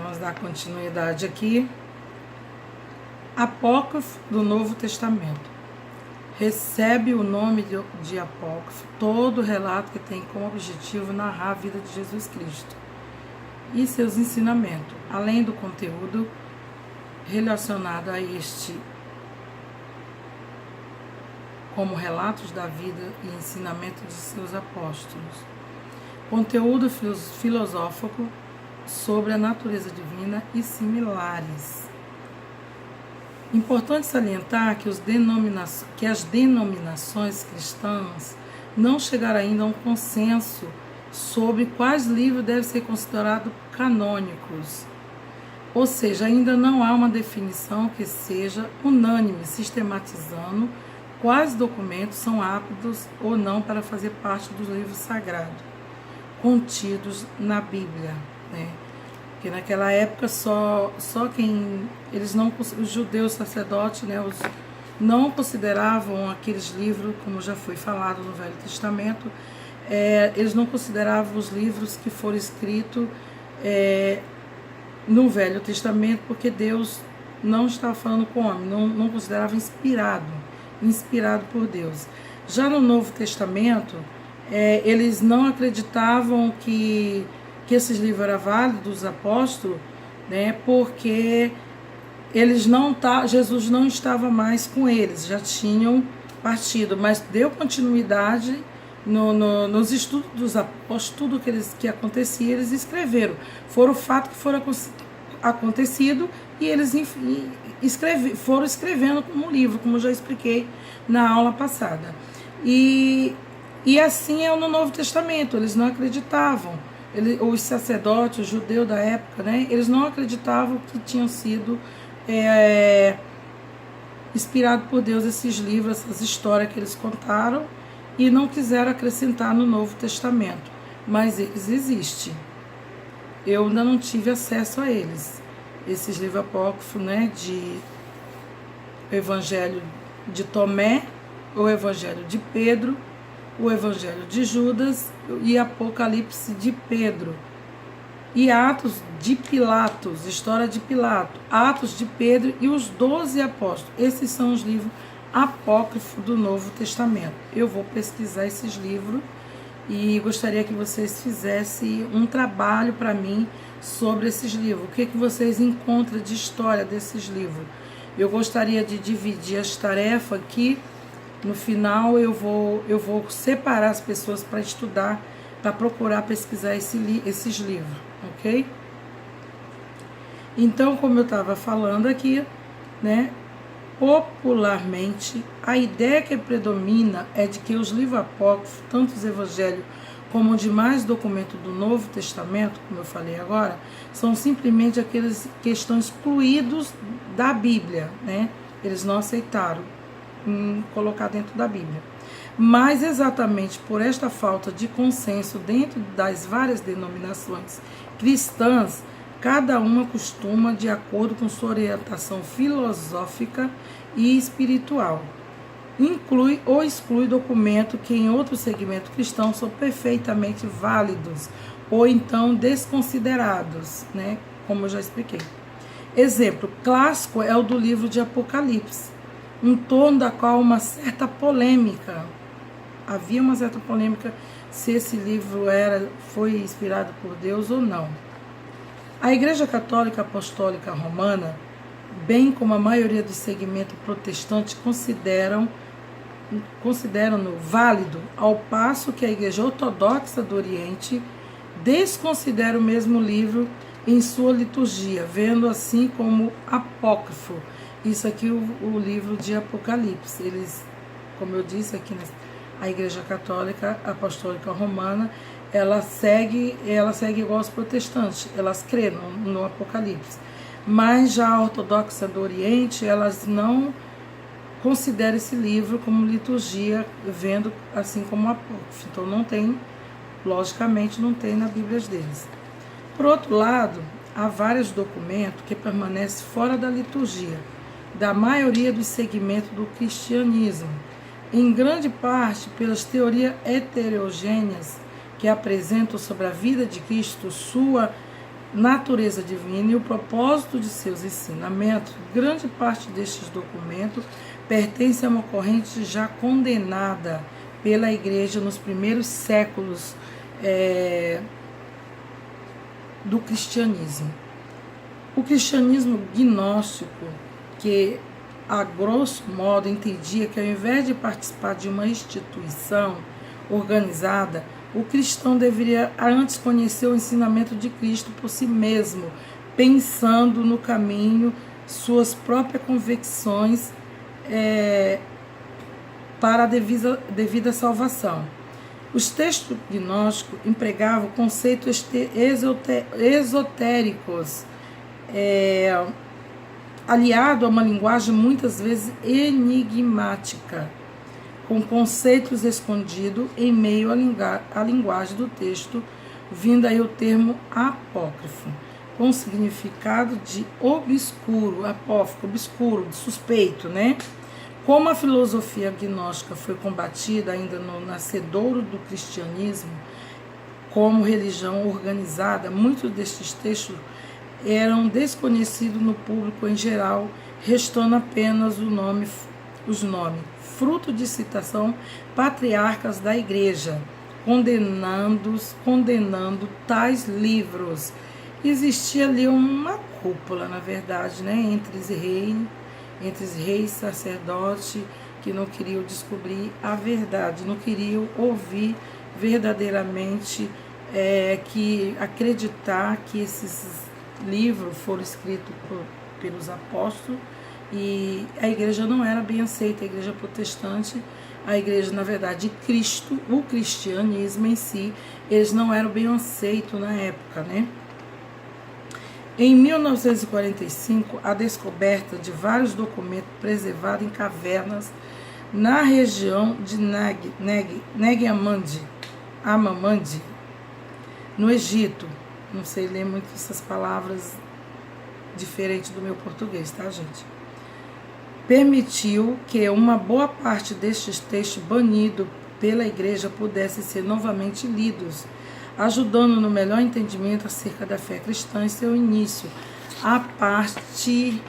Vamos dar continuidade aqui. Apócrifo do Novo Testamento. Recebe o nome de apócrifo todo relato que tem como objetivo narrar a vida de Jesus Cristo e seus ensinamentos, além do conteúdo relacionado a este, como relatos da vida e ensinamento de seus apóstolos. Conteúdo filosófico sobre a natureza divina e similares. Importante salientar que as denominações cristãs não chegaram ainda a um consenso sobre quais livros devem ser considerados canônicos. Ou seja, ainda não há uma definição que seja unânime, sistematizando quais documentos são aptos ou não para fazer parte dos livros sagrados contidos na Bíblia, né? Porque naquela época só quem eles não, os judeus sacerdotes, né, não consideravam aqueles livros, como já foi falado no Velho Testamento, eles não consideravam os livros que foram escritos no Velho Testamento, porque Deus não estava falando com o homem, não considerava inspirado por Deus. Já no Novo Testamento, eles não acreditavam que esses livros eram válidos dos apóstolos, né, porque Jesus não estava mais com eles, já tinham partido, mas deu continuidade nos estudos dos apóstolos, tudo que acontecia, eles escreveram. Foram fatos que foram acontecido e eles foram escrevendo como um livro, como eu já expliquei na aula passada. E assim é no Novo Testamento, eles não acreditavam. Os sacerdotes, os judeus da época, né, eles não acreditavam que tinham sido inspirados por Deus esses livros, essas histórias que eles contaram, e não quiseram acrescentar no Novo Testamento. Mas eles existem. Eu ainda não tive acesso a eles. Esses livros apócrifos, né, de Evangelho de Tomé, o Evangelho de Pedro, o Evangelho de Judas e Apocalipse de Pedro. E Atos de Pilatos, História de Pilato, Atos de Pedro e os 12 apóstolos. Esses são os livros apócrifos do Novo Testamento. Eu vou pesquisar esses livros e gostaria que vocês fizessem um trabalho para mim sobre esses livros. O que vocês encontram de história desses livros? Eu gostaria de dividir as tarefas aqui. No final eu vou separar as pessoas para estudar, para procurar pesquisar esses livros, ok? Então, como eu estava falando aqui, né, popularmente, a ideia que predomina é de que os livros apócrifos, tanto os evangelhos como os demais documentos do Novo Testamento, como eu falei agora, são simplesmente aqueles que estão excluídos da Bíblia, né? Eles não aceitaram colocar dentro da Bíblia. Mas exatamente por esta falta de consenso dentro das várias denominações cristãs, cada uma costuma de acordo com sua orientação filosófica e espiritual. Inclui ou exclui documentos que em outro segmento cristão são perfeitamente válidos ou então desconsiderados, né? Como eu já expliquei. Exemplo clássico é o do livro de Apocalipse, em torno da qual havia uma certa polêmica se esse livro foi inspirado por Deus ou não. A Igreja Católica Apostólica Romana, bem como a maioria dos segmentos protestantes, consideram-no válido, ao passo que a Igreja Ortodoxa do Oriente desconsidera o mesmo livro em sua liturgia, vendo assim como apócrifo. Isso aqui, o livro de Apocalipse. Eles, como eu disse aqui, a Igreja Católica Apostólica Romana, ela segue igual aos protestantes, elas creem no Apocalipse. Mas já a Ortodoxa do Oriente, elas não consideram esse livro como liturgia, vendo assim como apócrifo. Então logicamente não tem na Bíblia deles. Por outro lado, há vários documentos que permanecem fora da liturgia da maioria dos segmentos do cristianismo, em grande parte pelas teorias heterogêneas que apresentam sobre a vida de Cristo, sua natureza divina e o propósito de seus ensinamentos, grande parte destes documentos pertence a uma corrente já condenada pela Igreja nos primeiros séculos do cristianismo. O cristianismo gnóstico, que a grosso modo entendia que ao invés de participar de uma instituição organizada, o cristão deveria antes conhecer o ensinamento de Cristo por si mesmo, pensando no caminho, suas próprias convicções para a devida salvação. Os textos gnósticos empregavam conceitos esotéricos, aliado a uma linguagem muitas vezes enigmática, com conceitos escondidos em meio à linguagem do texto, vindo aí o termo apócrifo, com significado de obscuro, apócrifo, obscuro, de suspeito, né? Como a filosofia gnóstica foi combatida ainda no nascedouro do cristianismo como religião organizada, muitos destes textos eram desconhecidos no público em geral, restando apenas os nomes, fruto de citação patriarcas da Igreja, condenando tais livros. Existia ali uma cúpula, na verdade, né, entre os reis sacerdotes que não queriam descobrir a verdade, não queriam ouvir verdadeiramente, que acreditar que esses livros foram escritos pelos apóstolos, e a igreja não era bem aceita, a igreja protestante, a igreja, na verdade, de Cristo, o cristianismo em si, eles não eram bem aceitos na época, né? Em 1945, a descoberta de vários documentos preservados em cavernas na região de Nag Hammadi, no Egito. Não sei ler muito essas palavras diferentes do meu português, tá, gente? Permitiu que uma boa parte destes textos banidos pela igreja pudessem ser novamente lidos, ajudando no melhor entendimento acerca da fé cristã e seu início. A parte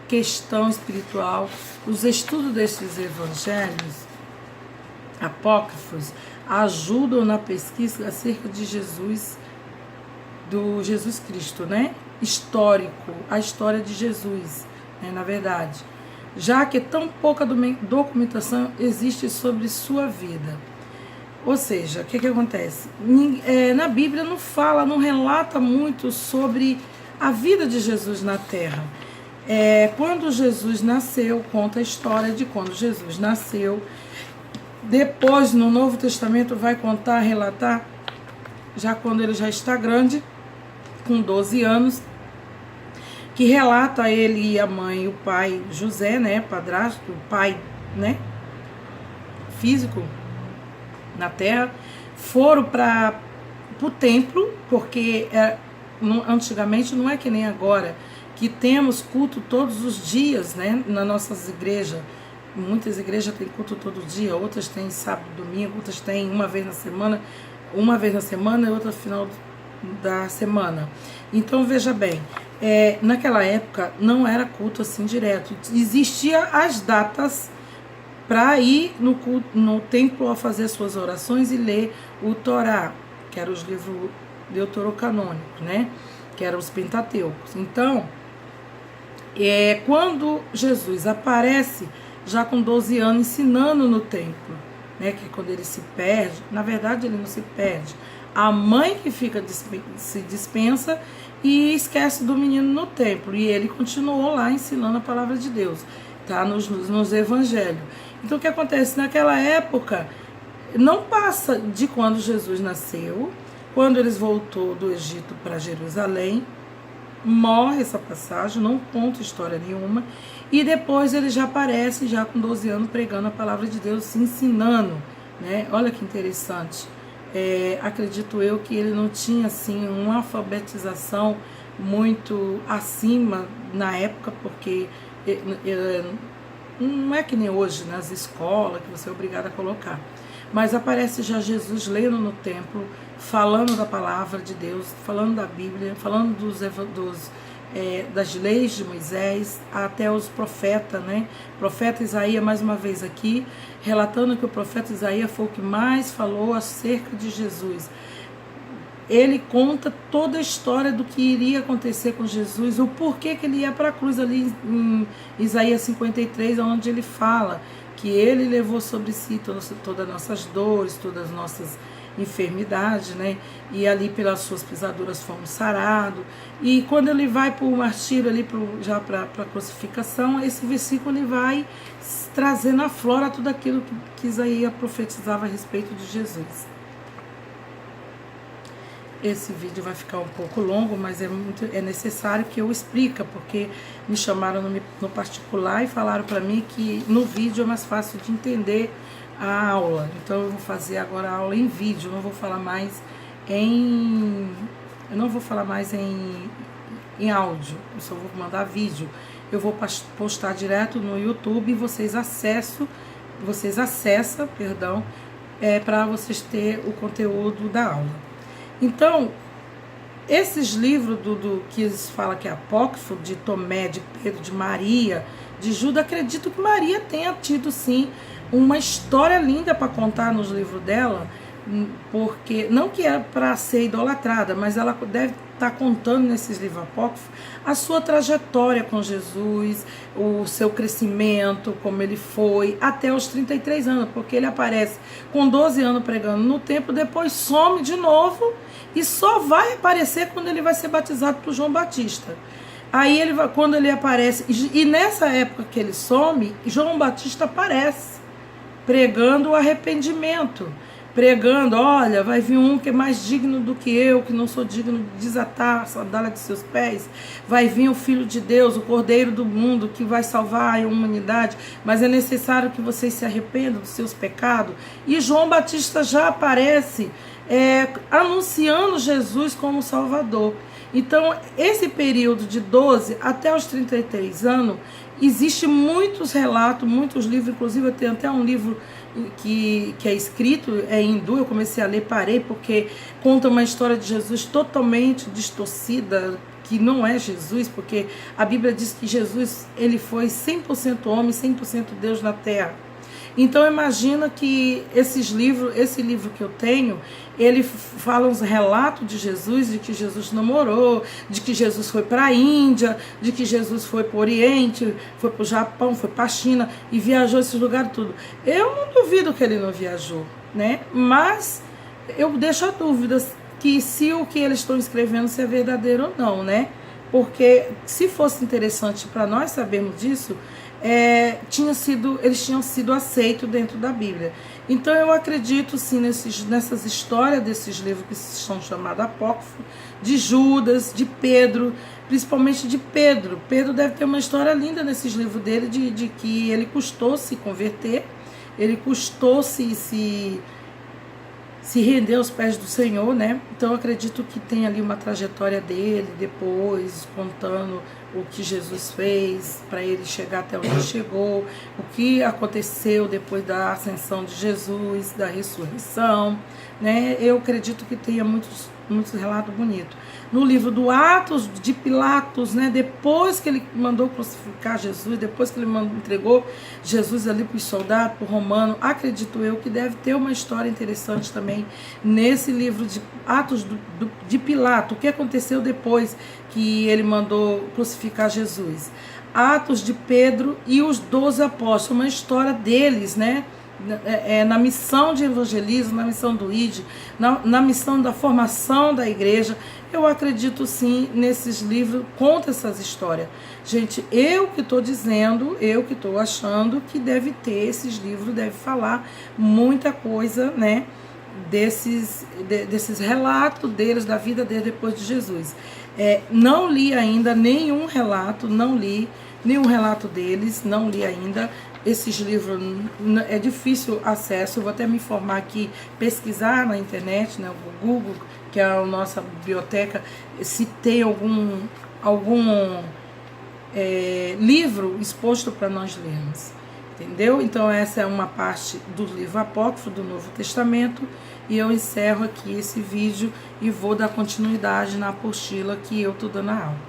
questão espiritual, os estudos desses evangelhos apócrifos ajudam na pesquisa acerca de Jesus, do Jesus Cristo, né? Histórico, a história de Jesus, né? Na verdade, já que tão pouca documentação existe sobre sua vida. Ou seja, o que acontece? Na Bíblia não fala, não relata muito sobre a vida de Jesus na Terra. Quando Jesus nasceu, conta a história de quando Jesus nasceu. Depois, no Novo Testamento, vai contar, relatar, já quando ele já está grande, com 12 anos, que relata ele e a mãe e o pai, José, né, padrasto, o pai, né, físico, na terra, foram para o templo, porque antigamente não é que nem agora, que temos culto todos os dias, né, nas nossas igrejas. Muitas igrejas têm culto todo dia, outras têm sábado, domingo, outras têm uma vez na semana e outra final da semana. Então, veja bem, naquela época não era culto assim direto. Existia as datas para ir no templo a fazer suas orações e ler o Torá, que eram os livros deuterocanônicos, né? Que eram os Pentateucos. Então, quando Jesus aparece já com 12 anos ensinando no templo, né? Que é quando ele se perde. Na verdade, ele não se perde. A mãe que se dispensa e esquece do menino no templo. E ele continuou lá ensinando a palavra de Deus, tá? Nos evangelhos. Então, o que acontece? Naquela época, não passa de quando Jesus nasceu, quando eles voltou do Egito para Jerusalém, morre essa passagem, não conta história nenhuma, e depois ele já aparece, já com 12 anos, pregando a palavra de Deus, ensinando, né? Olha que interessante. Acredito eu que ele não tinha, assim, uma alfabetização muito acima na época, porque não é que nem hoje nas escolas que você é obrigado a colocar, mas aparece já Jesus lendo no templo, falando da palavra de Deus, falando da Bíblia, falando das leis de Moisés, até os profetas, né? Profeta Isaías, mais uma vez aqui, relatando que o profeta Isaías foi o que mais falou acerca de Jesus. Ele conta toda a história do que iria acontecer com Jesus, o porquê que ele ia para a cruz ali em Isaías 53, onde ele fala que ele levou sobre si todas as nossas dores, todas as nossas enfermidades, né? E ali pelas suas pisaduras fomos sarados. E quando ele vai para o martírio, ali já para a crucificação, esse versículo ele vai trazendo à flora tudo aquilo que Isaías profetizava a respeito de Jesus. Esse vídeo vai ficar um pouco longo, mas é necessário que eu explique, porque me chamaram no particular e falaram para mim que no vídeo é mais fácil de entender a aula. Então eu vou fazer agora a aula em vídeo, não vou falar mais em áudio, eu só vou mandar vídeo. Eu vou postar direto no YouTube e vocês acessam, para vocês terem o conteúdo da aula. Então, esses livros que eles falam que é apócrifo, de Tomé, de Pedro, de Maria, de Judas, acredito que Maria tenha tido, sim, uma história linda para contar nos livros dela, porque, não que é para ser idolatrada, mas ela deve estar contando nesses livros apócrifos a sua trajetória com Jesus, o seu crescimento, como ele foi, até os 33 anos, porque ele aparece com 12 anos pregando no templo, depois some de novo, e só vai aparecer quando ele vai ser batizado por João Batista. Aí quando ele aparece, e nessa época que ele some, João Batista aparece, pregando o arrependimento, pregando, olha, vai vir um que é mais digno do que eu, que não sou digno de desatar a sandália de seus pés, vai vir o Filho de Deus, o Cordeiro do mundo, que vai salvar a humanidade, mas é necessário que vocês se arrependam dos seus pecados. E João Batista já aparece anunciando Jesus como Salvador. Então, esse período de 12 até os 33 anos, existe muitos relatos, muitos livros, inclusive eu tenho até um livro que é escrito, é hindu, eu comecei a ler, parei, porque conta uma história de Jesus totalmente distorcida, que não é Jesus, porque a Bíblia diz que Jesus ele foi 100% homem, 100% Deus na terra. Então imagina que esse livro que eu tenho, ele fala uns relatos de Jesus, de que Jesus namorou, de que Jesus foi para a Índia, de que Jesus foi para o Oriente, foi para o Japão, foi para a China e viajou esses lugares tudo. Eu não duvido que ele não viajou, né? Mas eu deixo a dúvida que se o que eles estão escrevendo se é verdadeiro ou não, né? Porque se fosse interessante para nós sabermos disso, eles tinham sido aceitos dentro da Bíblia. Então eu acredito sim nessas histórias desses livros que são chamados apócrifos, de Judas, de Pedro, principalmente de Pedro. Pedro deve ter uma história linda nesses livros dele, de que ele custou se converter, ele custou se render aos pés do Senhor, né? Então eu acredito que tem ali uma trajetória dele, depois contando o que Jesus fez para ele chegar até onde chegou, o que aconteceu depois da ascensão de Jesus, da ressurreição, né? Eu acredito que tenha muitos relatos bonitos. No livro do Atos de Pilatos, né? Depois que ele mandou crucificar Jesus, depois que ele entregou Jesus ali para os soldados, para o romano, acredito eu que deve ter uma história interessante também nesse livro de Atos de Pilato, o que aconteceu depois que ele mandou crucificar Jesus. Atos de Pedro e os 12 apóstolos, uma história deles, né? Na missão de evangelismo, na missão do ID, na missão da formação da igreja. Eu acredito sim nesses livros, conta essas histórias. Gente, eu que estou dizendo, eu que estou achando que deve ter esses livros, deve falar muita coisa, né? Desses relatos deles, da vida deles depois de Jesus. Não li ainda nenhum relato, deles, não li ainda. Esses livros é difícil acesso, eu vou até me informar aqui, pesquisar na internet, né, o Google, que é a nossa biblioteca, se tem algum livro exposto para nós lermos, entendeu? Então essa é uma parte do livro apócrifo do Novo Testamento, E eu encerro aqui esse vídeo e vou dar continuidade na apostila que eu estou dando a aula.